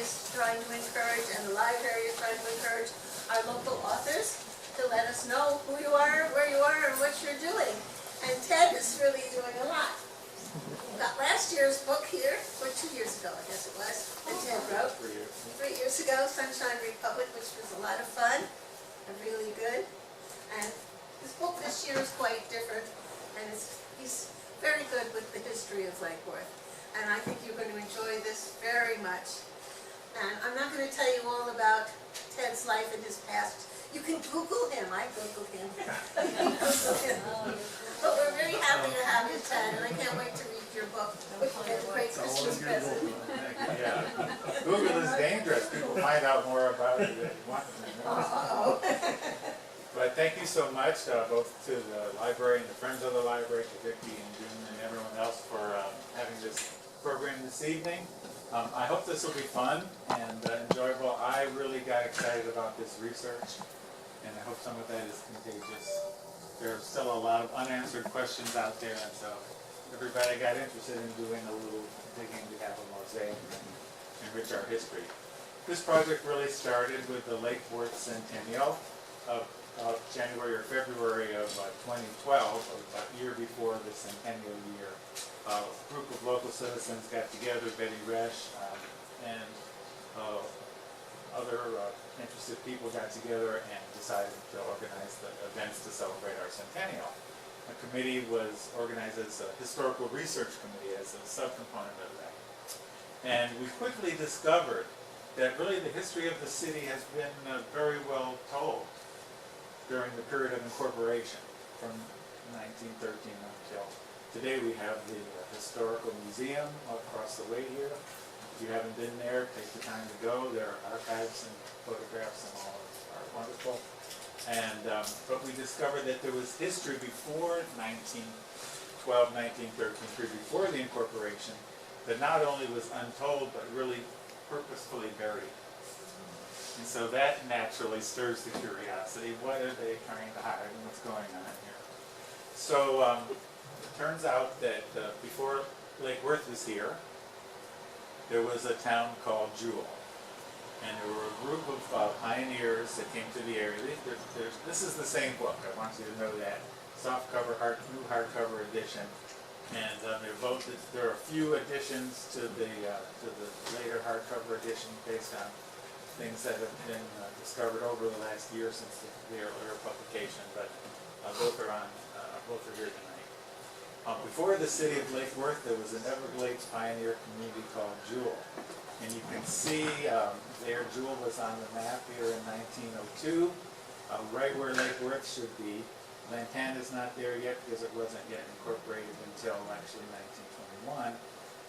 is trying to encourage, and the library is trying to encourage our local authors to let us know who you are, where you are, and what you're doing. And Ted is really doing a lot. We got last year's book here, or 2 years ago, I guess it was, that Ted wrote. 3 years ago, Sunshine Republic, which was a lot of fun and really good. And his book this year is quite different, and he's very good with the history of Lake Worth. And I think you're going to enjoy this very much. And I'm not going to tell you all about Ted's life and his past. You can Google him. I Googled him. You can Google him. But we're very happy to have you, Ted, and I can't wait to read your book. It's a great Christmas present. Yeah. Google is dangerous. People find out more about it than you want to know. But thank you so much, both to the library and the friends of the library, to Vicki and June and everyone else for having this program this evening. I hope this will be fun and enjoyable. I really got excited about this research, and I hope some of that is contagious. There's still a lot of unanswered questions out there, and so everybody got interested in doing a little digging to have a mosaic and enrich our history. This project really started with the Lake Worth Centennial of January or February of 2012, about a year before the Centennial year. A group of local citizens got together, Betty Resch and other interested people got together and decided to organize the events to celebrate our centennial. A committee was organized as a historical research committee as a subcomponent of that. And we quickly discovered that really the history of the city has been very well told during the period of incorporation from 1913 until today. We have the Historical Museum across the way here. If you haven't been there, take the time to go. There are archives and photographs and all are wonderful. And but we discovered that there was history before 1912, 1913, before the incorporation, that not only was untold but really purposefully buried. And so that naturally stirs the curiosity. What are they trying to hide and what's going on here? So it turns out that before Lake Worth was here, there was a town called Jewell. And there were a group of pioneers that came to the area. This is the same book. I want you to know that. Soft cover, new hardcover edition. And there are a few additions to the later hardcover edition based on things that have been discovered over the last year since the earlier publication, but both are here tonight. Before the city of Lake Worth, there was an Everglades pioneer community called Jewell. And you can see there, Jewell was on the map here in 1902, right where Lake Worth should be. Lantana's not there yet because it wasn't yet incorporated until actually 1921.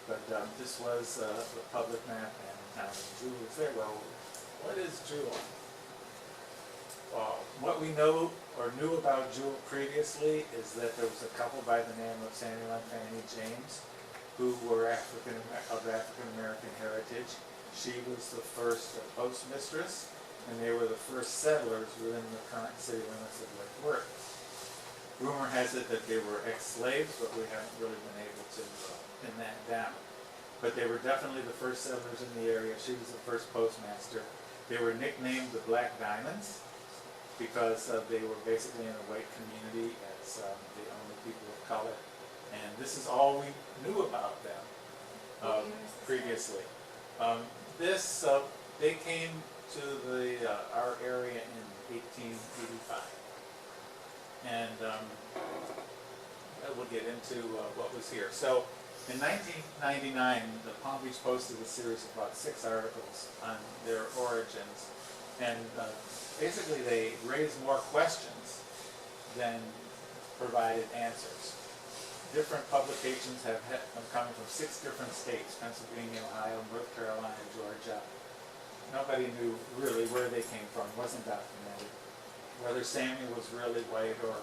But this was the public map, and the town of Jewell is there. Well, what is Jewell? What we know or knew about Jewell previously is that there was a couple by the name of Samuel and Fanny James who were of African-American heritage. She was the first postmistress, and they were the first settlers within the current city limits of Lake Worth. Rumor has it that they were ex-slaves, but we haven't really been able to pin that down. But they were definitely the first settlers in the area. She was the first postmaster. They were nicknamed the Black Diamonds because they were basically in a white community as the only people of color. And this is all we knew about them previously. They came to our area in 1885. And we'll get into what was here. So in 1999, the Palm Beach posted a series of about 6 articles on their origins. And basically they raised more questions than provided answers. Different publications have come from 6 different states: Pennsylvania, Ohio, North Carolina, Georgia. Nobody knew really where they came from, wasn't documented. Whether Samuel was really white or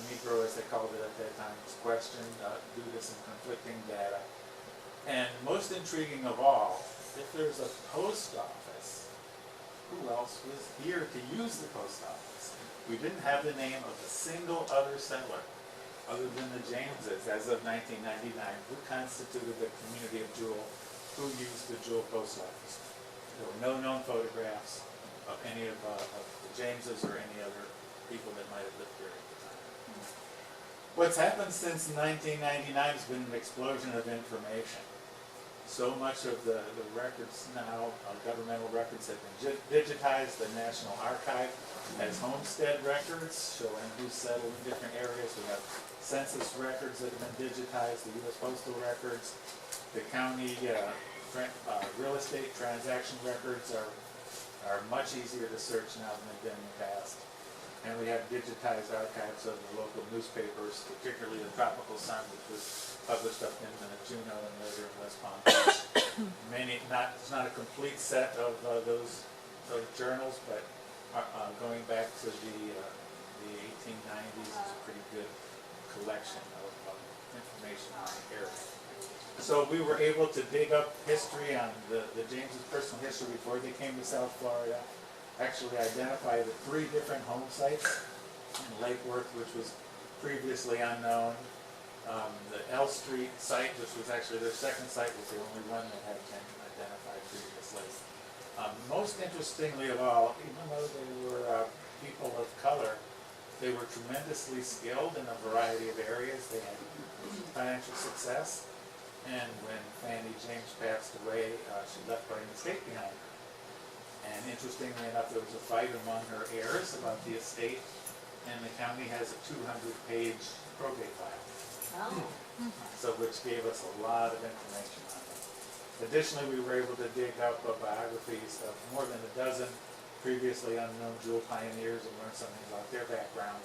Negro, as they called it at that time, was questioned due to some conflicting data. And most intriguing of all, if there's a post office, who else was here to use the post office? We didn't have the name of a single other settler other than the Jameses as of 1999, who constituted the community of Jewell who used the Jewell post office. There were no known photographs of any of the Jameses or any other people that might have lived here at the time. What's happened since 1999 has been an explosion of information. So much of the records now, governmental records, have been digitized. The National Archive has homestead records showing who settled in different areas. We have census records that have been digitized, the U.S. postal records. The county real estate transaction records are much easier to search now than they've been in the past. And we have digitized archives of the local newspapers, particularly the Tropical Sun, which was published up in Juneau and later in West Palm Beach. It's not a complete set of those journals, but going back to the 1890s is a pretty good collection of information on the area. So we were able to dig up history on the Jameses' personal history before they came to South Florida. Actually identify the 3 different home sites in Lake Worth, which was previously unknown. The L Street site, which was actually their second site, was the only one that had been identified previously. Most interestingly of all, even though they were people of color, they were tremendously skilled in a variety of areas. They had financial success, and when Fanny James passed away, she left quite an estate behind her. And interestingly enough, there was a fight among her heirs about the estate, and the county has a 200-page probate file. Oh. So which gave us a lot of information on them. Additionally, we were able to dig up biographies of more than a dozen previously unknown Jewell pioneers and learn something about their background,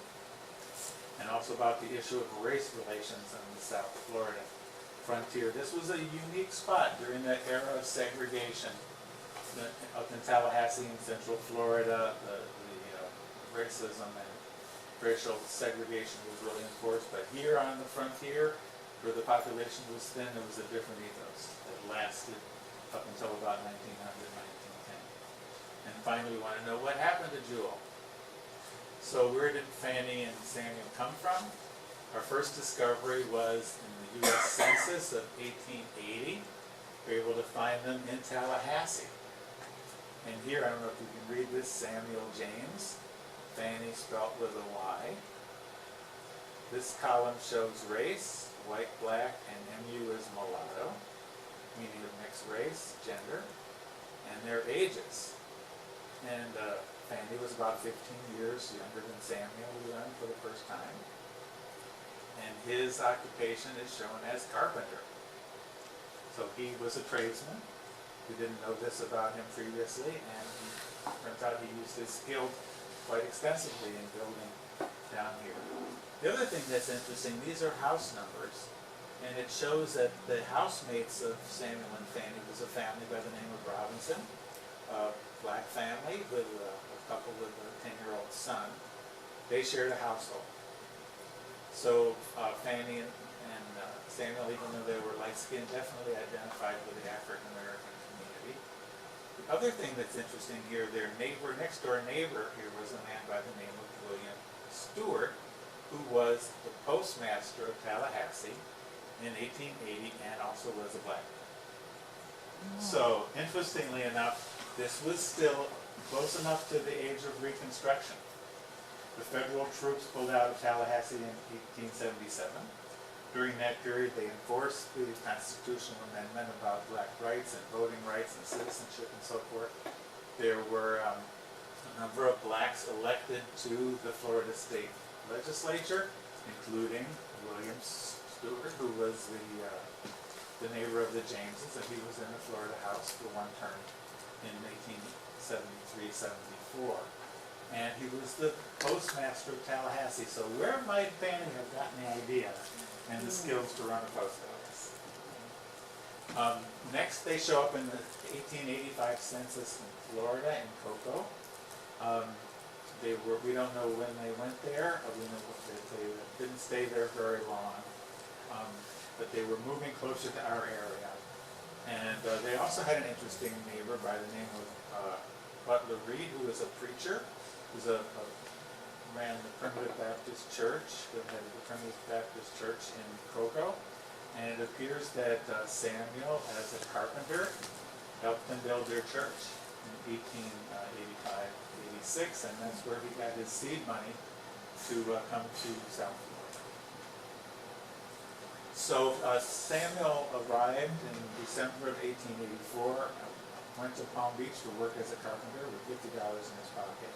and also about the issue of race relations on the South Florida frontier. This was a unique spot during the era of segregation. Up in Tallahassee in Central Florida, the racism and racial segregation was really enforced. But here on the frontier, where the population was thin, there was a different ethos that lasted up until about 1900, 1910. And finally, we want to know what happened to Jewell. So where did Fanny and Samuel come from? Our first discovery was in the U.S. Census of 1880. We were able to find them in Tallahassee. And here, I don't know if you can read this, Samuel James, Fanny spelt with a Y. This column shows race, white, black, and MU is mulatto, meaning of mixed race, gender, and their ages. And Fanny was about 15 years younger than Samuel, we learned for the first time. And his occupation is shown as carpenter. So he was a tradesman. We didn't know this about him previously, and it turns out he used his skill quite extensively in building down here. The other thing that's interesting, these are house numbers, and it shows that the housemates of Samuel and Fanny was a family by the name of Robinson, a black family with a couple with a 10-year-old son. They shared a household. So Fanny and Samuel, even though they were light-skinned, definitely identified with the African-American community. The other thing that's interesting here, their next-door neighbor here was a man by the name of William Stewart, who was the postmaster of Tallahassee in 1880 and also was a black man. So, interestingly enough, this was still close enough to the age of Reconstruction. The federal troops pulled out of Tallahassee in 1877. During that period, they enforced the constitutional amendment about black rights and voting rights and citizenship and so forth. There were a number of blacks elected to the Florida state legislature, including William Stewart, who was the neighbor of the Jameses, and he was in the Florida House for one term in 1873-74. And he was the postmaster of Tallahassee. So where might Fanny have gotten the idea and the skills to run a post office? Next, they show up in the 1885 census in Florida, in Cocoa. We don't know when they went there. We know they didn't stay there very long, but they were moving closer to our area. And they also had an interesting neighbor by the name of Butler Reed, who was a preacher. He ran the Primitive Baptist Church, the head of the Primitive Baptist Church in Cocoa. And it appears that Samuel, as a carpenter, helped them build their church in 1885-86, and that's where he got his seed money to come to South Florida. So Samuel arrived in December of 1884, went to Palm Beach to work as a carpenter with $50 in his pocket.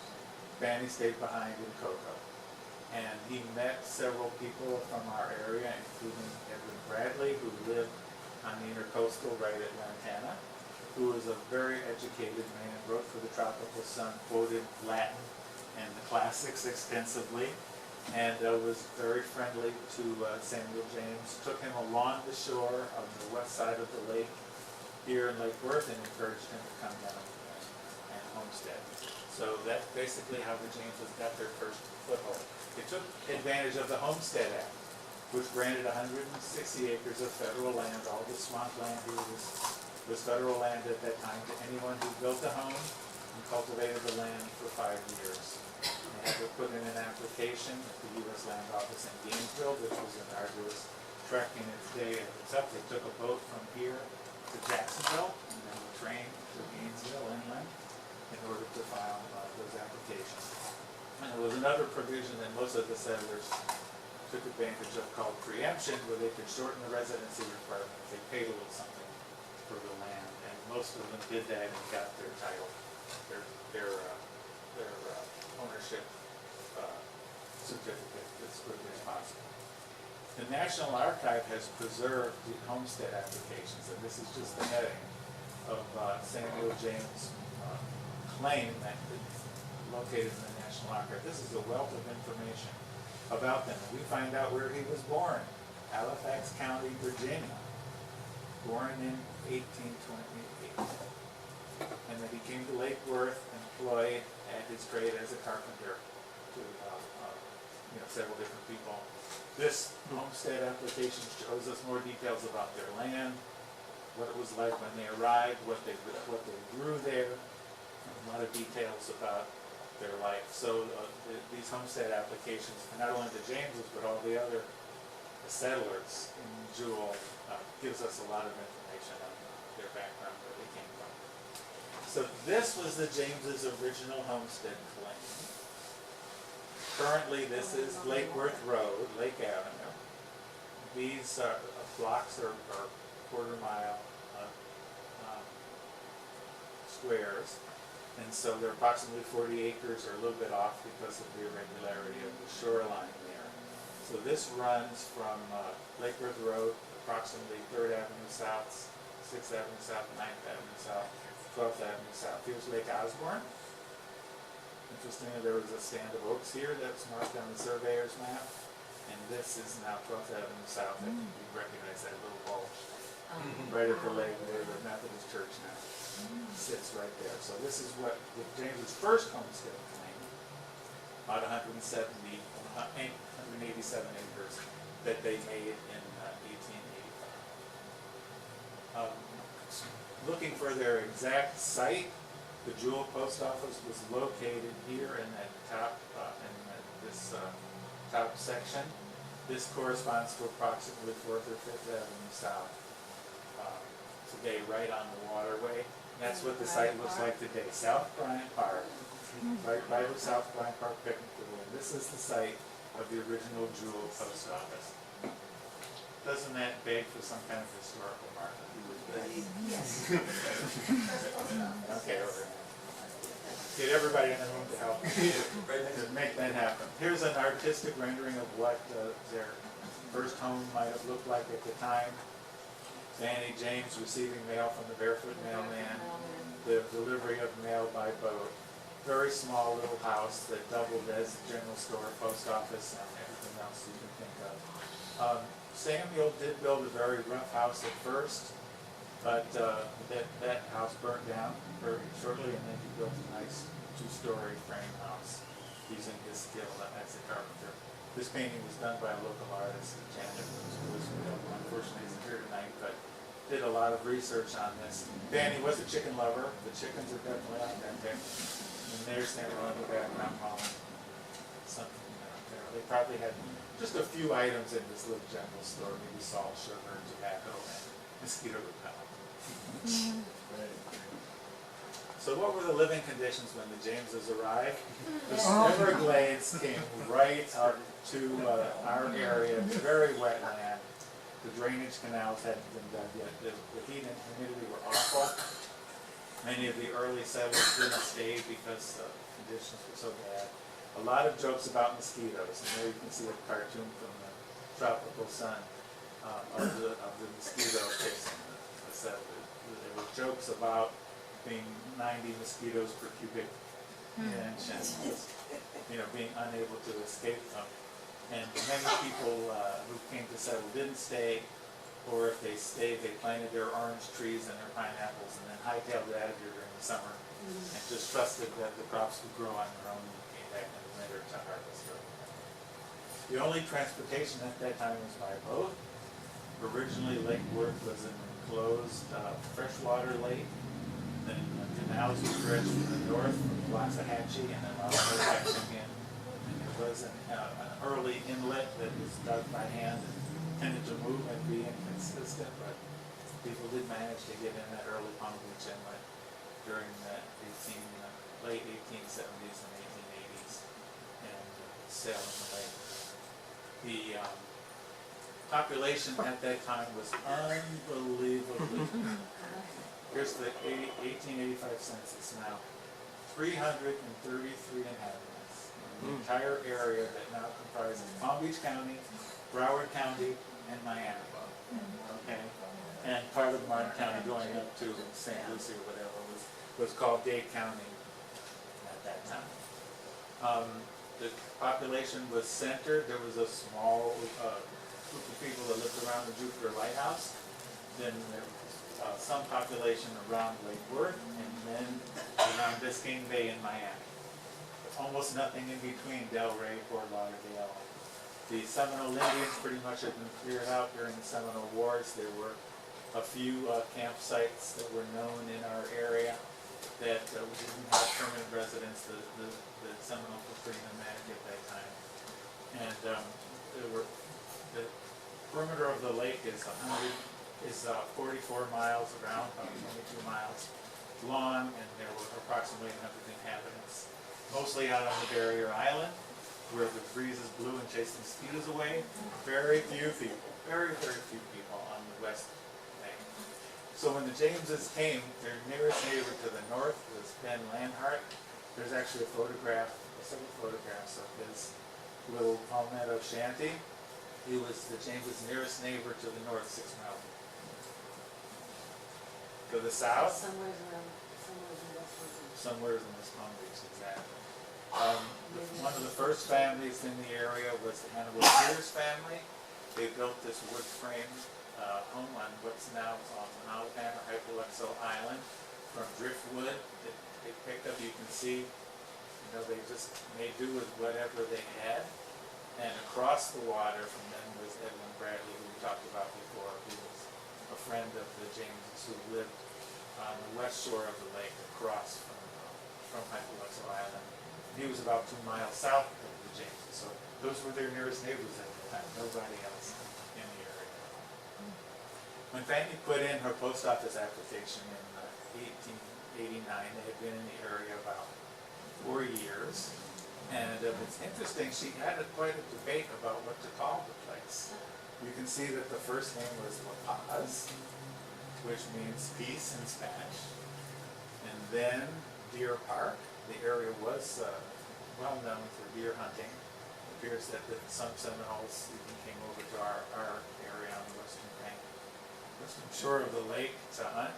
Fanny stayed behind in Cocoa. And he met several people from our area, including Edwin Bradley, who lived on the intercoastal right at Lantana, who was a very educated man, wrote for the Tropical Sun, quoted Latin and the classics extensively, and was very friendly to Samuel James, took him along the shore of the west side of the lake here in Lake Worth and encouraged him to come down and homestead. So that's basically how the Jameses got their first foothold. They took advantage of the Homestead Act, which granted 160 acres of federal land. All the swamp land here was federal land at that time to anyone who built a home and cultivated the land for 5 years. They had to put in an application at the U.S. Land Office in Gainesville, which was an arduous trek in its day. Except they took a boat from here to Jacksonville and then a train to Gainesville inland in order to file those applications. And there was another provision that most of the settlers took advantage of called preemption, where they could shorten the residency requirement if they paid a little something for the land. And most of them did that and got their title, their ownership certificate as quickly as possible. The National Archive has preserved the Homestead Applications, and this is just the heading of Samuel James' claim that it's located in the National Archive. This is a wealth of information about them. We find out where he was born, Halifax County, Virginia, born in 1828. And then he came to Lake Worth, employed at his trade as a carpenter to several different people. This Homestead Application shows us more details about their land, what it was like when they arrived, what they grew there, a lot of details about their life. So these homestead applications, not only the Jameses, but all the other settlers in Jewell, gives us a lot of information on their background, where they came from. So this was the Jameses' original homestead claim. Currently, this is Lake Worth Road, Lake Avenue. These blocks are quarter-mile squares. And so they're approximately 40 acres or a little bit off because of the irregularity of the shoreline there. So this runs from Lake Worth Road, approximately 3rd Avenue South, 6th Avenue South, 9th Avenue South, 12th Avenue South. Here's Lake Osborne. Interestingly, there was a stand of oaks here that's marked on the surveyor's map. And this is now 12th Avenue South. I think you recognize that little bulge right at the lake there, the Methodist Church now. Sits right there. So this is what James's first homestead claim, about 187 acres that they made in 1885. Looking for their exact site, the Jewell post office was located here in that top, top section. This corresponds to approximately 4th or 5th Avenue South. Today, right on the waterway. That's what the site looks like today. South Bryant Park, right by the South Bryant Park picnic pool. This is the site of the original Jewell post office. Doesn't that beg for some kind of historical marker? Yes. Okay, over. Get everybody in the room to help to make that happen. Here's an artistic rendering of what their first home might have looked like at the time. Fanny James receiving mail from the Barefoot Mailman, the delivery of mail by boat. Very small little house that doubled as a general store, post office, and everything else you can think of. Samuel did build a very rough house at first, but that house burnt down very shortly, and then he built a nice 2-story frame house using his skill as a carpenter. This painting was done by a local artist, Janet, who unfortunately isn't here tonight, but did a lot of research on this. Danny was a chicken lover. The chickens are definitely authentic. And there's Santa in the background home. Something, They probably had just a few items in this little general store, maybe salt, sugar, tobacco, and mosquito repellent. So what were the living conditions when the Jameses arrived? The Everglades came right up to our area, very wet land. The drainage canals hadn't been dug yet. The heat and humidity were awful. Many of the early settlers didn't stay because the conditions were so bad. A lot of jokes about mosquitoes, and there you can see a cartoon from the tropical sun of the mosquito chasing the settlers. There were jokes about being 90 mosquitoes per cubic inch, and being unable to escape them. And many people who came to settle didn't stay, or if they stayed, they planted their orange trees and their pineapples, and then hightailed it out of here during the summer, and just trusted that the crops would grow on their own and came back in the winter to harvest them. The only transportation at that time was by boat. Originally, Lake Worth was an enclosed freshwater lake. Then the canals were dredged from the north from the Waxahachie and then Waxahachie in. And there was an early inlet that was dug by hand and tended to move and be inconsistent, but people did manage to get in that early Palm Beach inlet during the late 1870s and 1880s and sail in the lake. The population at that time was unbelievably. Here's the 1885 census now. 333 inhabitants in the entire area that now comprises Palm Beach County, Broward County, and Miami. Okay? And part of Martin County going up to St. Lucie or whatever was called Dade County at that time. The population was centered. There was a small group of people that lived around the Jupiter Lighthouse. Then there was some population around Lake Worth, and then around Biscayne Bay in Miami. Almost nothing in between Delray, Fort Lauderdale. The Seminole Indians pretty much had been cleared out during the Seminole Wars. There were a few campsites that were known in our area that we didn't have permanent residents. The Seminoles were pretty nomadic at that time. And the perimeter of the lake is 44 miles around, about 22 miles long, and there were approximately 100 inhabitants, mostly out on the barrier island, where the breezes blew and chased the mosquitoes away. Very few people, very few people on the west bank. So when the Jameses came, their nearest neighbor to the north was Ben Lanhart. There's actually several photographs of his little palmetto shanty. He was the Jameses' nearest neighbor to the north, 6 miles. To the south? Somewhere in West Palm Beach, exactly. One of the first families in the area was the Hannibal Pierce family. They built this wood frame home on what's now on Alabama Hypoluxo Island from driftwood that they picked up. You can see, they just made do with whatever they had. And across the water from them was Edwin Bradley, who we talked about before, who was a friend of the Jameses who lived on the west shore of the lake across from Hypoluxo Island. He was about 2 miles south of the Jameses, so those were their nearest neighbors at the time, nobody else in the area. When Fanny put in her post office application in 1889, they had been in the area about 4 years. And it's interesting, she had quite a debate about what to call the place. You can see that the first name was La Paz, which means peace in Spanish. And then Deer Park. The area was well known for deer hunting. It appears that some Seminoles even came over to our area on the western western shore of the lake to hunt.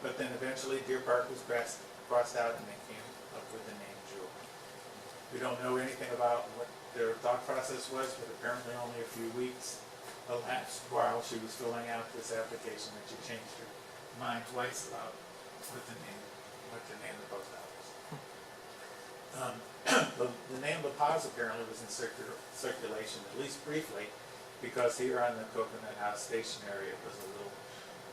But then eventually Deer Park was crossed out and they came up with the name Jewell. We don't know anything about what their thought process was, but apparently only a few weeks elapsed while she was filling out this application that she changed her mind twice about what to name the post office. The name La Paz apparently was in circulation, at least briefly, because here on the Coconut House station area was a little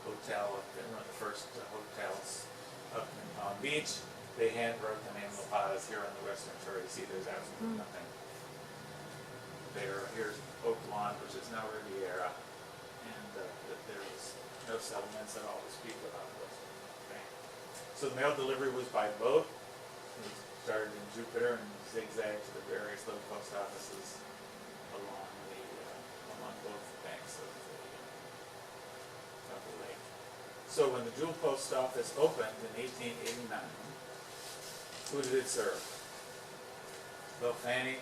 hotel, one of the first hotels up in Palm Beach. They hand wrote the name La Paz. Here on the western shore. You see there's absolutely nothing there. Here's Oak Lawn, which is now Riviera, and there was no settlements at all to speak about those. Okay. So the mail delivery was by boat. It started in Jupiter and zigzagged to the various little post offices along both banks of the lake. So when the Jewell Post Office opened in 1889, who did it serve? Well, Fanny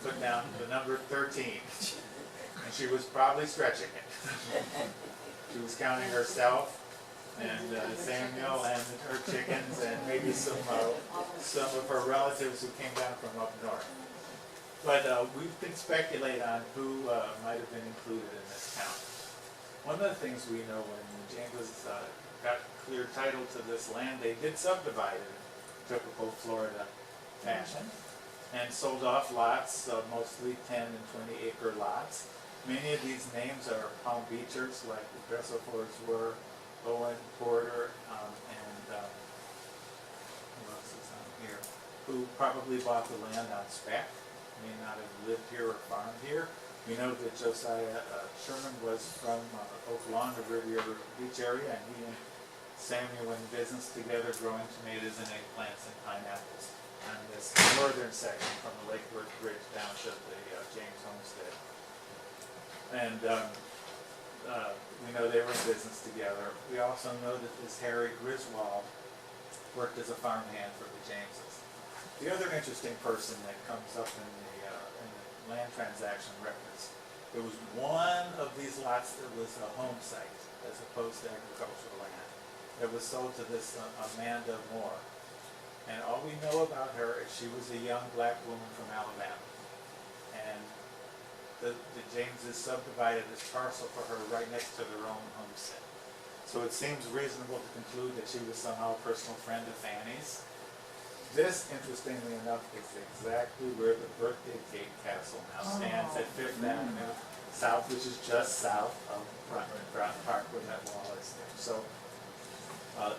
put down the number 13, and she was probably stretching it. She was counting herself and Samuel and her chickens and maybe some of her relatives who came down from up north. But we can speculate on who might have been included in this count. One of the things we know when the Jameses got clear title to this land, they did subdivide it in typical Florida fashion and sold off lots, mostly 10 and 20 acre lots. Many of these names are Palm Beachers, like the Dresselfords were, Owen, Porter, and who else is on here, who probably bought the land on spec, may not have lived here or farmed here. We know that Josiah Sherman was from Oak Lawn, the Riviera Beach area, and he and Samuel went in business together growing tomatoes and eggplants and pineapples on this northern section from the Lake Worth Bridge down to the James Homestead. And we know they were in business together. We also know that this Harry Griswold worked as a farmhand for the Jameses. The other interesting person that comes up in the land transaction records, there was one of these lots that was a home site as opposed to agricultural land that was sold to this Amanda Moore. And all we know about her is she was a young black woman from Alabama. And the Jameses subdivided this parcel for her right next to their own homestead. So it seems reasonable to conclude that she was somehow a personal friend of Fanny's. This, interestingly enough, is exactly where the Birthday Cake Castle now stands at Fifth Avenue South, which is just south of Brown Park where that wall is there. So,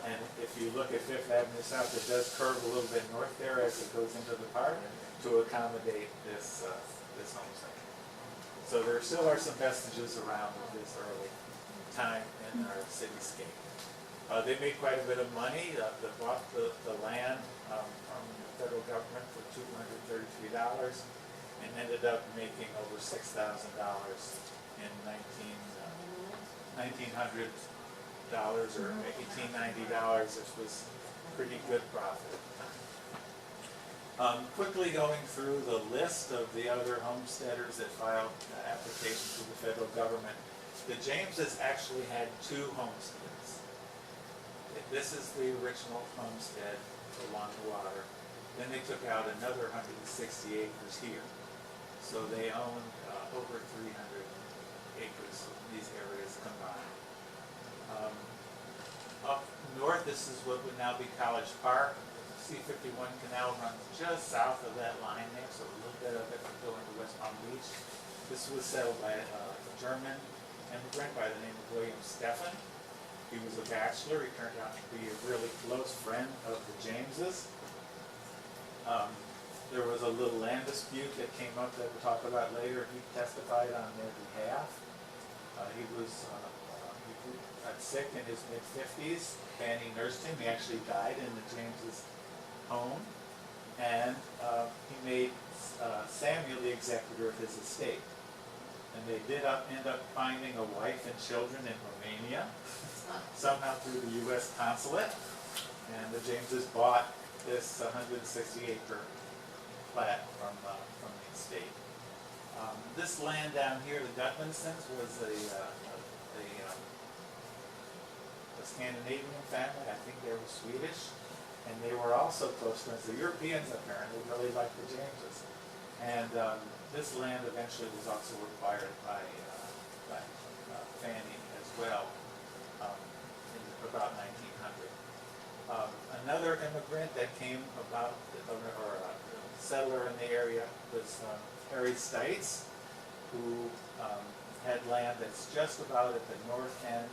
and if you look at Fifth Avenue South, it does curve a little bit north there as it goes into the park to accommodate this homestead. So there still are some vestiges around of this early time in our cityscape. They made quite a bit of money. They bought the land from the federal government for $233 and ended up making over $6,000 in $1,900 or $1,890, which was pretty good profit at the time. Quickly going through the list of the other homesteaders that filed applications to the federal government, the Jameses actually had 2 homesteads. This is the original homestead along the water. Then they took out another 160 acres here. So they owned over 300 acres of these areas combined. Up north, this is what would now be College Park. The C-51 canal runs just south of that line there, so a little bit of it would go into West Palm Beach. This was settled by a German immigrant by the name of William Stephan. He was a bachelor. He turned out to be a really close friend of the Jameses. There was a little land dispute that came up that we'll talk about later. He testified on their behalf. He got sick in his mid-50s. Fanny nursed him. He actually died in the Jameses' home. And he made Samuel the executor of his estate. And they did end up finding a wife and children in Romania, somehow through the U.S. consulate, and the Jameses bought this 160-acre plat from the estate. This land down here, the Gudmundsons, was a Scandinavian family. I think they were Swedish, and they were also close friends. The Europeans apparently really liked the Jameses, and this land eventually was also acquired by Fanny as well in about 1900. Another immigrant that came about, or a settler in the area, was Harry Stites, who had land that's just about at the north end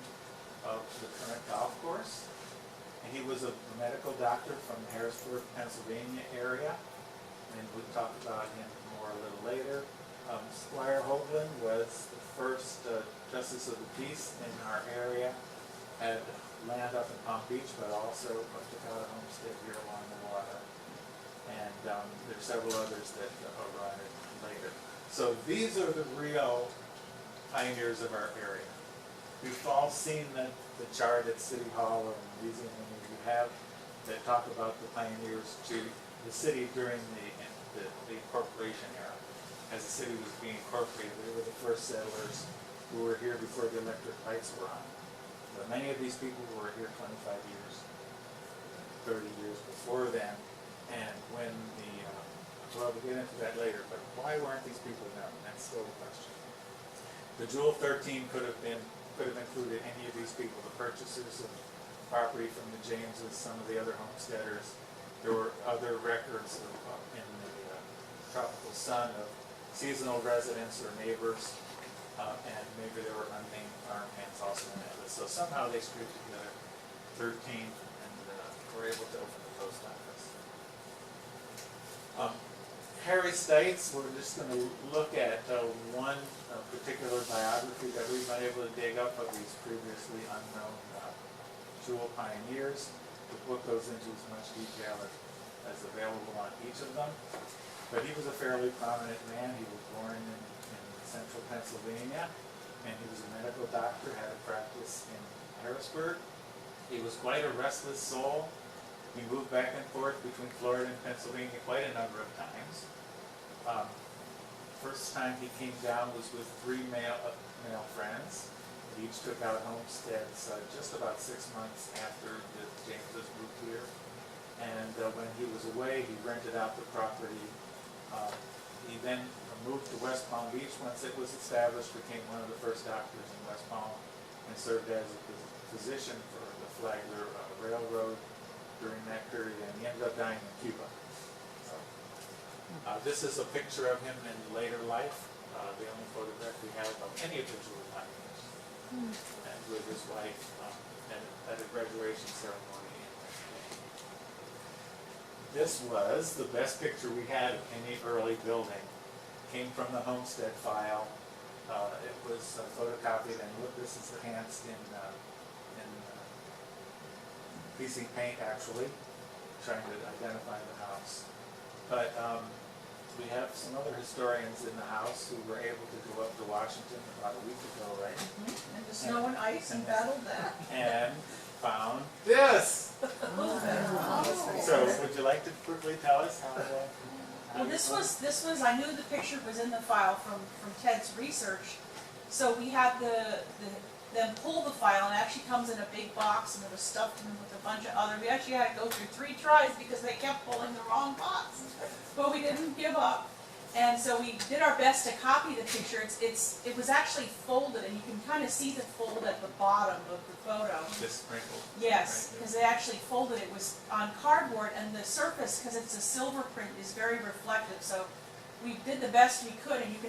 of the current golf course. And he was a medical doctor from the Harrisburg, Pennsylvania area, and we'll talk about him more a little later. Squire Hoagland was the first justice of the peace in our area, had land up in Palm Beach, but also took out a homestead here along the water. And there's several others that arrived later. So these are the real pioneers of our area. We've all seen the chart at City Hall or museum you have that talk about the pioneers to the city during the incorporation era. As the city was being incorporated, they were the first settlers who were here before the electric lights were on. But many of these people were here 25 years, 30 years before then. And when well, we'll get into that later, but why weren't these people known? That's still the question. The Jewell 13 could have included any of these people, the purchasers of property from the Jameses, some of the other homesteaders. There were other records in the Tropical Sun of seasonal residents or neighbors, and maybe there were unnamed farmhands also in that list. So somehow they screwed together 13 and were able to open the post office. Harry Stites, we're just going to look at one particular biography that we've been able to dig up of these previously unknown Jewell pioneers. The book goes into as much detail as available on each of them. But he was a fairly prominent man. He was born in central Pennsylvania, and he was a medical doctor, had a practice in Harrisburg. He was quite a restless soul. He moved back and forth between Florida and Pennsylvania quite a number of times. First time he came down was with 3 male friends. They each took out homesteads just about 6 months after the Jameses moved here. And when he was away, he rented out the property. He then moved to West Palm Beach once it was established, became one of the first doctors in West Palm, and served as a physician for the Flagler Railroad during that period, and he ended up dying in Cuba. So, this is a picture of him in later life, the only photograph we have of any of the Jewell pioneers, and with his wife at a graduation ceremony in Spain. This was the best picture we had of any early building. Came from the Homestead file. It was photocopied, and look, this is enhanced in PC Paint, actually, trying to identify the house. But we have some other historians in the house who were able to go up to Washington about a week ago, right? And the snow and ice and battled that. And found this. So, would you like to quickly tell us how? Well, this was. I knew the picture was in the file from Ted's research, so we had them pull the file, and it actually comes in a big box, and it was stuffed in with a bunch of other. We actually had to go through 3 tries because they kept pulling the wrong box, but we didn't give up, and so we did our best to copy the picture. It was actually folded, and you can kind of see the fold at the bottom of the photo. This sprinkled. Yes, because they actually folded it. It was on cardboard, and the surface, because it's a silver print, is very reflective. So we did the best we could, and you can